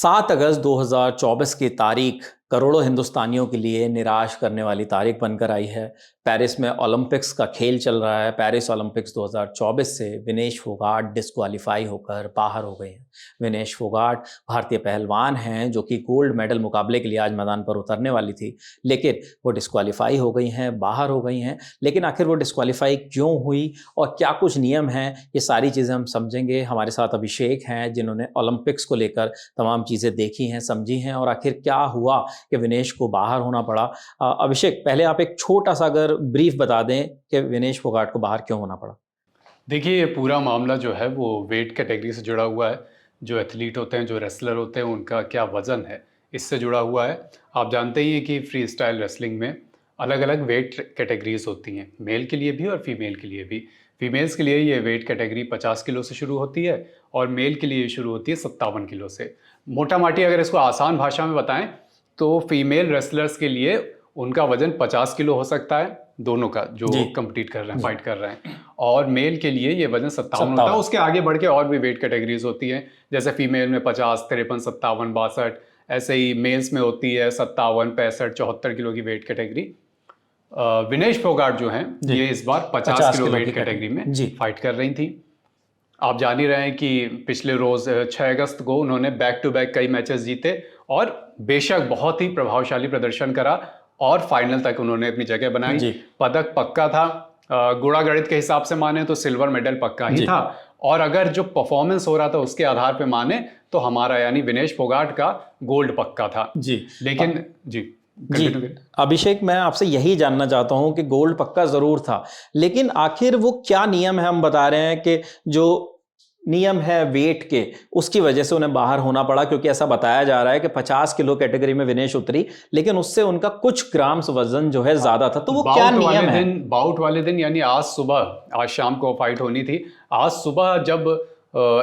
7 अगस्त 2024 की तारीख करोड़ों हिंदुस्तानियों के लिए निराश करने वाली तारीख बनकर आई है। पेरिस में ओलंपिक्स का खेल चल रहा है। पेरिस ओलंपिक्स 2024 से विनेश फोगाट डिस्क्वालीफाई होकर बाहर हो गए हैं। विनेश फोगाट भारतीय पहलवान हैं जो कि गोल्ड मेडल मुकाबले के लिए आज मैदान पर उतरने वाली थी, लेकिन वो डिस्क्वालीफाई हो गई हैं, बाहर हो गई हैं। लेकिन आखिर वो डिस्क्वालीफाई क्यों हुई और क्या कुछ नियम हैं, ये सारी चीज़ें हम समझेंगे। हमारे साथ अभिषेक हैं जिन्होंने ओलंपिक्स को लेकर तमाम चीज़ें देखी हैं, समझी हैं और आखिर क्या हुआ कि विनेश को बाहर होना पड़ा। अभिषेक, पहले आप एक छोटा-सा अगर ब्रीफ बता दें कि विनेश फोगाट को बाहर क्यों होना पड़ा? देखिए, ये पूरा मामला जो है वो वेट कैटेगरी से जुड़ा हुआ है। जो एथलीट होते हैं, जो रेसलर होते हैं, उनका क्या वज़न है, इससे जुड़ा हुआ है। आप जानते ही हैं कि फ्री स्टाइल रेसलिंग में अलग-अलग वेट कैटेगरीज़ होती हैं, मेल के लिए भी और फीमेल के लिए भी। फीमेल्स के लिए ये वेट कैटेगरी 50 किलो से शुरू होती है और मेल के लिए शुरू होती है 57 किलो से। मोटा-माटी अगर इसको आसान भाषा में बताएँ, तो फीमेल रेसलर्स के लिए उनका वज़न 50 किलो हो सकता है, दोनों का जो जी। कम्पीट कर रहे हैं, जी। फाइट कर रहे हैं। और मेल के लिए ये वज़न 57 होता है। 57। उसके आगे बढ़ के और भी वेट कैटेगरीज़ होती हैं, जैसे फीमेल में 50, 53, 57, 62, ऐसे ही मेल्स में होती है 57, 65, 74 किलो की वेट कैटेगरी। विनेश फोगाट जो हैं, जी। ये इस बार 50 50 किलो किलो वेट की कैटेगरी में जी। फाइट कर रही थी। आप जान ही रहे हैं कि पिछले रोज़ 6 अगस्त को उन्होंने बैक टू बैक कई मैचेस जीते और बेशक बहुत ही प्रभावशाली प्रदर्शन करा और फाइनल तक उन्होंने अपनी जगह बनाई। जी। पदक पक्का था। गुणा गणित के हिसाब से माने तो सिल्वर मेडल पक्का ही जी। था और अगर जो परफॉर्मेंस हो रहा था उसके आधार पे माने तो हमारा यानी विनेश फोगाट का गोल्ड पक्का था। जी। लेकिन जी, जी, कंटिन्यू करें। अभिषेक, मैं आपसे यही जानना चाहता हूँ कि गोल्ड पक्का ज़रूर था, लेकिन आखिर वो क्या नियम है? हम बता रहे हैं कि जो नियम है वेट के, उसकी वजह से उन्हें बाहर होना पड़ा, क्योंकि ऐसा बताया जा रहा है कि 50 किलो कैटेगरी में विनेश उतरी, लेकिन उससे उनका कुछ ग्राम्स वज़न जो है ज़्यादा था। तो वो क्या नियम है? बाउट वाले दिन यानी आज सुबह, आज शाम को फाइट होनी थी। आज सुबह जब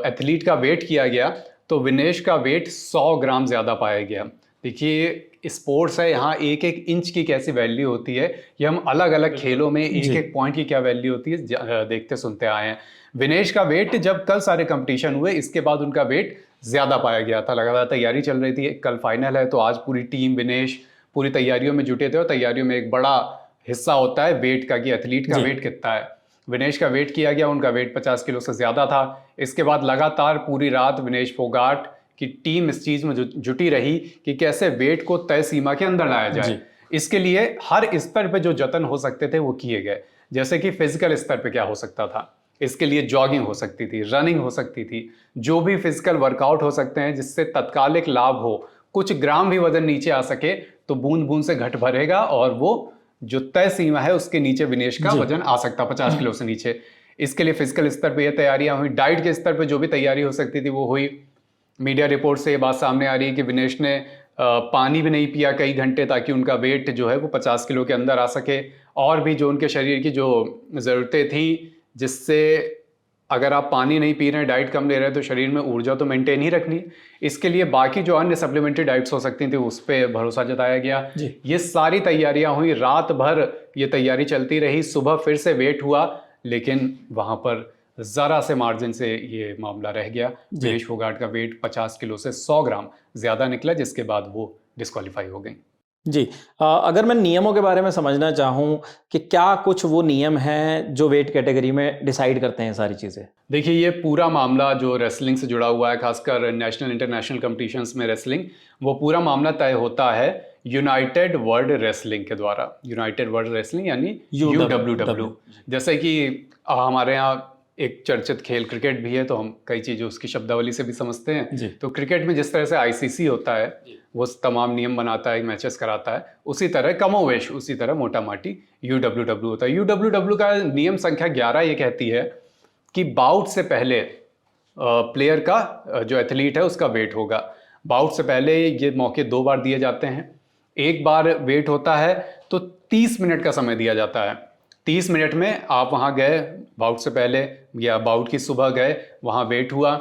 एथलीट का वेट किया गया तो विनेश का वेट 100 ग्राम ज़्यादा पाया गया। देखिए, स्पोर्ट्स है, यहाँ एक एक इंच की कैसी वैल्यू होती है, ये हम अलग अलग खेलों में एक एक पॉइंट की क्या वैल्यू होती है देखते सुनते आए हैं। विनेश का वेट जब कल सारे कंपटीशन हुए, इसके बाद उनका वेट ज़्यादा पाया गया था। लगातार तैयारी चल रही थी, कल फाइनल है तो आज पूरी टीम, विनेश पूरी तैयारियों में जुटे थे और तैयारियों में एक बड़ा हिस्सा होता है वेट का, कि एथलीट का वेट कितना है। विनेश का वेट किया गया, उनका वेट 50 किलो से ज़्यादा था। इसके बाद लगातार पूरी रात विनेश फोगाट की टीम इस चीज़ में जुटी रही कि कैसे वेट को तय सीमा के अंदर लाया जाए। इसके लिए हर स्तर पे जो जतन हो सकते थे वो किए गए। जैसे कि फिजिकल स्तर पे क्या हो सकता था, इसके लिए जॉगिंग हो सकती थी, रनिंग हो सकती थी, जो भी फिजिकल वर्कआउट हो सकते हैं जिससे तत्कालिक लाभ हो, कुछ ग्राम भी वजन नीचे आ सके तो बूंद बूंद से घट भरेगा और वो जो तय सीमा है उसके नीचे विनेश का वजन आ सकता 50 किलो से नीचे। इसके लिए फिजिकल स्तर पे ये तैयारियां हुई। डाइट के स्तर पे जो भी तैयारी हो सकती थी वो हुई। मीडिया रिपोर्ट से ये बात सामने आ रही है कि विनेश ने पानी भी नहीं पिया कई घंटे, ताकि उनका वेट जो है वो 50 किलो के अंदर आ सके। और भी जो उनके शरीर की जो ज़रूरतें थी, जिससे अगर आप पानी नहीं पी रहे हैं, डाइट कम ले रहे हैं, तो शरीर में ऊर्जा तो मेंटेन ही रखनी। इसके लिए बाकी जो अन्य सप्लीमेंट्री डाइट्स हो सकती थी उस पर भरोसा जताया गया। ये सारी तैयारियां हुई, रात भर ये तैयारी चलती रही। सुबह फिर से वेट हुआ, लेकिन वहां पर ज़रा से मार्जिन से ये मामला रह गया। विनेश फोगाट का वेट 50 किलो से 100 ग्राम ज़्यादा निकला, जिसके बाद वो डिस्क्वालीफाई हो गई। जी। अगर मैं नियमों के बारे में समझना चाहूँ कि क्या कुछ वो नियम हैं जो वेट कैटेगरी में डिसाइड करते हैं सारी चीज़ें? देखिए, ये पूरा मामला जो रेसलिंग से जुड़ा हुआ है, खासकर नेशनल इंटरनेशनल कॉम्पिटिशन्स में रेसलिंग, वो पूरा मामला तय होता है यूनाइटेड वर्ल्ड रेसलिंग के द्वारा। यूनाइटेड वर्ल्ड रेसलिंग यानी UWW। जैसे कि हमारे यहाँ एक चर्चित खेल क्रिकेट भी है, तो हम कई चीज़ें उसकी शब्दावली से भी समझते हैं। तो क्रिकेट में जिस तरह से ICC होता है, वो तमाम नियम बनाता है, मैचेस कराता है, उसी तरह कमोवेश उसी तरह मोटा माटी UWW होता है। UWW का नियम संख्या 11 ये कहती है कि बाउट से पहले प्लेयर का जो एथलीट है उसका वेट होगा। बाउट से पहले ये मौके 2 बार दिए जाते हैं। एक बार वेट होता है तो 30 मिनट का समय दिया जाता है। 30 मिनट में आप वहाँ गए बाउट से पहले, या बाउट की सुबह गए, वहाँ वेट हुआ,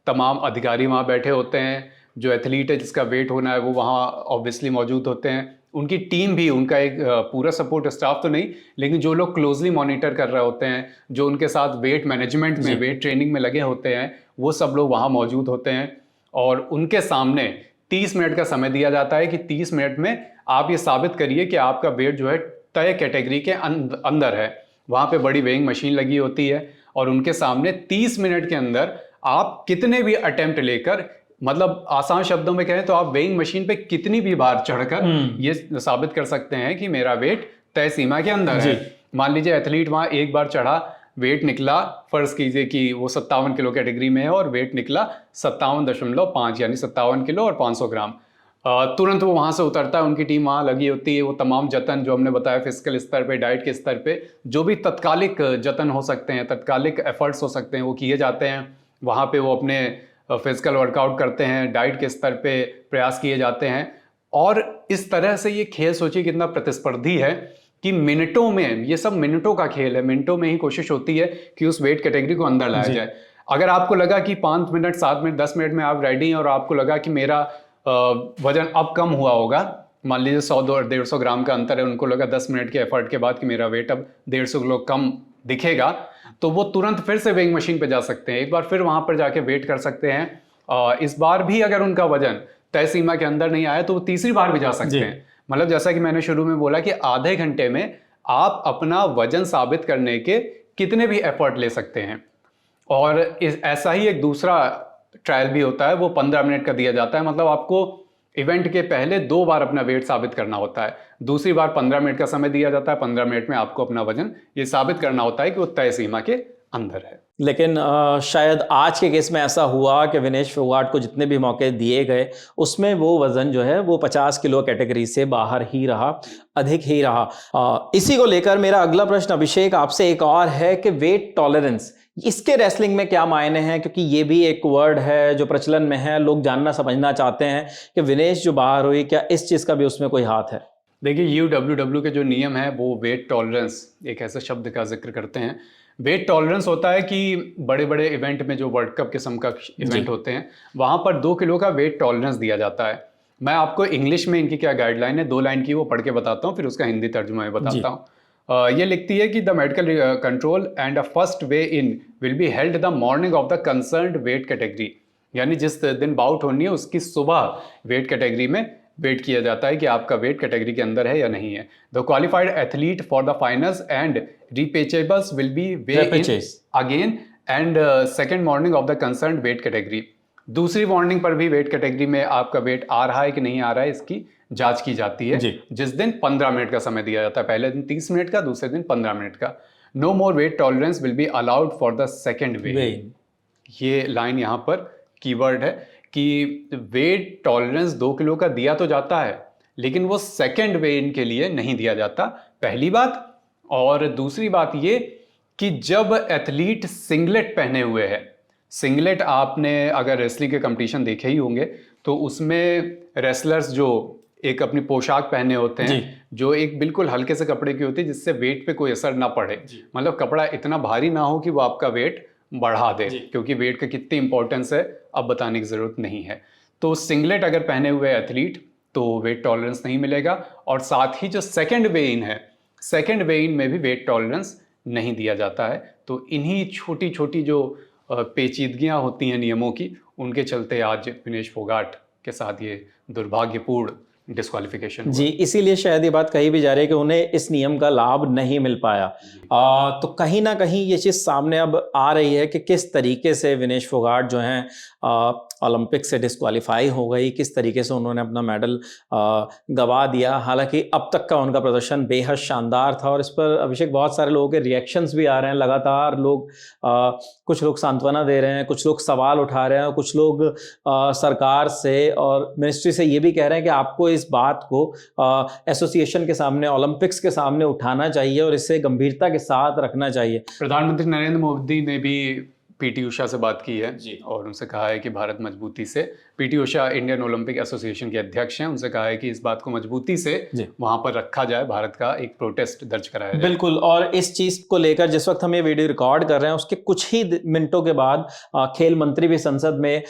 तमाम अधिकारी वहाँ बैठे होते हैं। जो एथलीट है जिसका वेट होना है वो वहाँ ऑब्वियसली मौजूद होते हैं। उनकी टीम भी, उनका एक पूरा सपोर्ट स्टाफ तो नहीं, लेकिन जो लोग क्लोजली मॉनिटर कर रहे होते हैं, जो उनके साथ वेट मैनेजमेंट में, वेट ट्रेनिंग में लगे होते हैं, वो सब लोग वहाँ मौजूद होते हैं। और उनके सामने 30 मिनट का समय दिया जाता है कि 30 मिनट में आप ये साबित करिए कि आपका वेट जो है तय कैटेगरी के अंदर है। वहाँ पे बड़ी वेइंग मशीन लगी होती है और उनके सामने 30 मिनट के अंदर आप कितने भी अटेम्प्ट लेकर, मतलब आसान शब्दों में कहें तो आप वेइंग मशीन पे कितनी भी बार चढ़कर ये साबित कर सकते हैं कि मेरा वेट तय सीमा के अंदर है। मान लीजिए एथलीट वहाँ एक बार चढ़ा, वेट निकला, फर्ज कीजिए कि वो 57 किलो कैटेगरी में है और वेट निकला 57.5 यानी 57 किलो और 500 ग्राम। तुरंत वो वहाँ से उतरता है, उनकी टीम वहाँ लगी होती है। वो तमाम जतन जो हमने बताया फिजिकल स्तर पे, डाइट के स्तर पे, जो भी तत्कालिक जतन हो सकते हैं, तत्कालिक एफर्ट्स हो सकते हैं, वो किए जाते हैं। वहाँ पे वो अपने फिजिकल वर्कआउट करते हैं, डाइट के स्तर पे प्रयास किए जाते हैं। और इस तरह से ये खेल सोचिए कितना प्रतिस्पर्धी है कि मिनटों में, ये सब मिनटों का खेल है, मिनटों में ही कोशिश होती है कि उस वेट कैटेगरी को अंदर लाया जाए। अगर आपको लगा कि 5 मिनट, 7 मिनट, 10 मिनट में आप रेडी हैं और आपको लगा कि मेरा वजन अब कम हुआ होगा, मान लीजिए 100-150 ग्राम का अंतर है, उनको लगा 10 मिनट के एफर्ट के बाद कि मेरा वेट अब 150 किलो कम दिखेगा, तो वो तुरंत फिर से वेइंग मशीन पे जा सकते हैं, एक बार फिर वहां पर जाके वेट कर सकते हैं। इस बार भी अगर उनका वजन तय सीमा के अंदर नहीं आया तो वो तीसरी बार भी जा सकते हैं। मतलब जैसा कि मैंने शुरू में बोला कि आधे घंटे में आप अपना वजन साबित करने के कितने भी एफर्ट ले सकते हैं। और ऐसा ही एक दूसरा ट्रायल भी होता है, वो 15 मिनट का दिया जाता है। मतलब आपको इवेंट के पहले 2 बार अपना वेट साबित करना होता है, दूसरी बार 15 मिनट का समय दिया जाता है। 15 मिनट में आपको अपना वजन ये साबित करना होता है कि वो तय सीमा के अंदर है। लेकिन शायद आज के केस में ऐसा हुआ कि विनेश फोगाट को जितने भी मौके दिए गए उसमें वो वज़न जो है वो 50 किलो कैटेगरी से बाहर ही रहा, अधिक ही रहा। इसी को लेकर मेरा अगला प्रश्न अभिषेक आपसे एक और है कि वेट टॉलरेंस, इसके रेसलिंग में क्या मायने हैं? क्योंकि ये भी एक वर्ड है जो प्रचलन में है, लोग जानना समझना चाहते हैं कि विनेश जो बाहर हुई, क्या इस चीज़ का भी उसमें कोई हाथ है? देखिए, UWW के जो नियम है वो वेट टॉलरेंस एक ऐसे शब्द का जिक्र करते हैं। वेट टॉलरेंस होता है कि बड़े बड़े इवेंट में, जो वर्ल्ड कप के समकक्ष इवेंट होते हैं, वहाँ पर 2 किलो का वेट टॉलरेंस दिया जाता है। मैं आपको इंग्लिश में इनकी क्या गाइडलाइन है, 2 लाइन की, वो पढ़ के बताता हूँ, फिर उसका हिंदी तर्जुमा मैं बताता हूँ। ये लिखती है कि the medical control and a first way in will be held the morning of the concerned weight category, यानी जिस दिन बाउट होनी है उसकी सुबह वेट कैटेगरी में वेट किया जाता है कि आपका वेट कैटेगरी के अंदर है या नहीं है। The qualified athlete for the finals and repechages will be weighed in again and second morning of the concerned weight category. दूसरी मॉर्निंग पर भी वेट कैटेगरी में आपका वेट आ रहा है कि नहीं आ रहा है, इसकी जांच की जाती है, जिस दिन 15 मिनट का समय दिया जाता है। पहले दिन 30 मिनट का, दूसरे दिन 15 मिनट का। No more weight tolerance will be allowed for the second way. ये लाइन यहाँ पर कीवर्ड है कि वेट टॉलरेंस 2 किलो का दिया तो जाता है, लेकिन वो सेकेंड वे इन के लिए नहीं दिया जाता, पहली बात। और दूसरी बात ये कि जब एथलीट सिंगलेट पहने हुए है, सिंगलेट आपने अगर रेसलिंग के कंपटीशन देखे ही होंगे तो उसमें रेसलर्स जो एक अपनी पोशाक पहने होते हैं जो एक बिल्कुल हल्के से कपड़े की होती है, जिससे वेट पे कोई असर ना पड़े, मतलब कपड़ा इतना भारी ना हो कि वो आपका वेट बढ़ा दे, क्योंकि वेट का कितनी इंपॉर्टेंस है अब बताने की जरूरत नहीं है। तो सिंगलेट अगर पहने हुए एथलीट तो वेट टॉलरेंस नहीं मिलेगा। और साथ ही जो सेकंड वे इन है, सेकंड वे इन में भी वेट टॉलरेंस नहीं दिया जाता है। तो इन्हीं छोटी छोटी जो पेचीदगियां होती हैं नियमों की, उनके चलते आज विनेश फोगाट के साथ ये दुर्भाग्यपूर्ण डिस्क्वालिफिकेशन। जी, इसीलिए शायद ये बात कही भी जा रही है कि उन्हें इस नियम का लाभ नहीं मिल पाया। तो कहीं ना कहीं ये चीज़ सामने अब आ रही है कि किस तरीके से विनेश फोगाट जो हैं ओलंपिक से डिस्क्वालीफाई हो गई, किस तरीके से उन्होंने अपना मेडल गवा दिया। हालांकि अब तक का उनका प्रदर्शन बेहद शानदार था और इस पर अभिषेक बहुत सारे लोगों के रिएक्शंस भी आ रहे हैं लगातार। लोग कुछ लोग सांत्वना दे रहे हैं, कुछ लोग सवाल उठा रहे हैं, कुछ लोग सरकार से और मिनिस्ट्री से ये भी कह रहे हैं कि आपको इस बात को एसोसिएशन के सामने, ओलंपिक्स के सामने उठाना चाहिए और इसे गंभीरता के साथ रखना चाहिए। प्रधानमंत्री नरेंद्र मोदी ने भी पीटी उषा से बात की है और उनसे कहा है कि भारत मजबूती से, PT Usha Indian Olympic association के अध्यक्ष हैं, उनसे कहा है कि इस बात को मजबूती से वहां पर रखा जाए, भारत का एक प्रोटेस्ट दर्ज कराया जाए। बिल्कुल। और इस चीज को लेकर जिस वक्त हम ये वीडियो रिकॉर्ड कर रहे हैं उसके कुछ ही मिनटों के बाद खेल मंत्री भी संसद में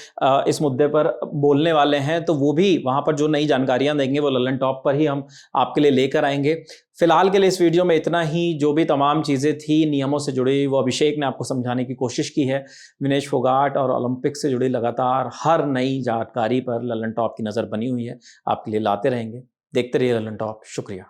इस मुद्दे पर बोलने वाले हैं, तो वो भी वहां पर जो नई जानकारियां देंगे वो ललन टॉप पर ही हम आपके लिए लेकर आएंगे। फिलहाल के लिए इस वीडियो में इतना ही। जो भी तमाम चीज़ें थी नियमों से जुड़ी वो अभिषेक ने आपको समझाने की कोशिश की है। विनेश फोगाट और ओलंपिक से जुड़ी लगातार हर नई जानकारी पर ललन टॉप की नज़र बनी हुई है, आपके लिए लाते रहेंगे। देखते रहिए ललन टॉप। शुक्रिया।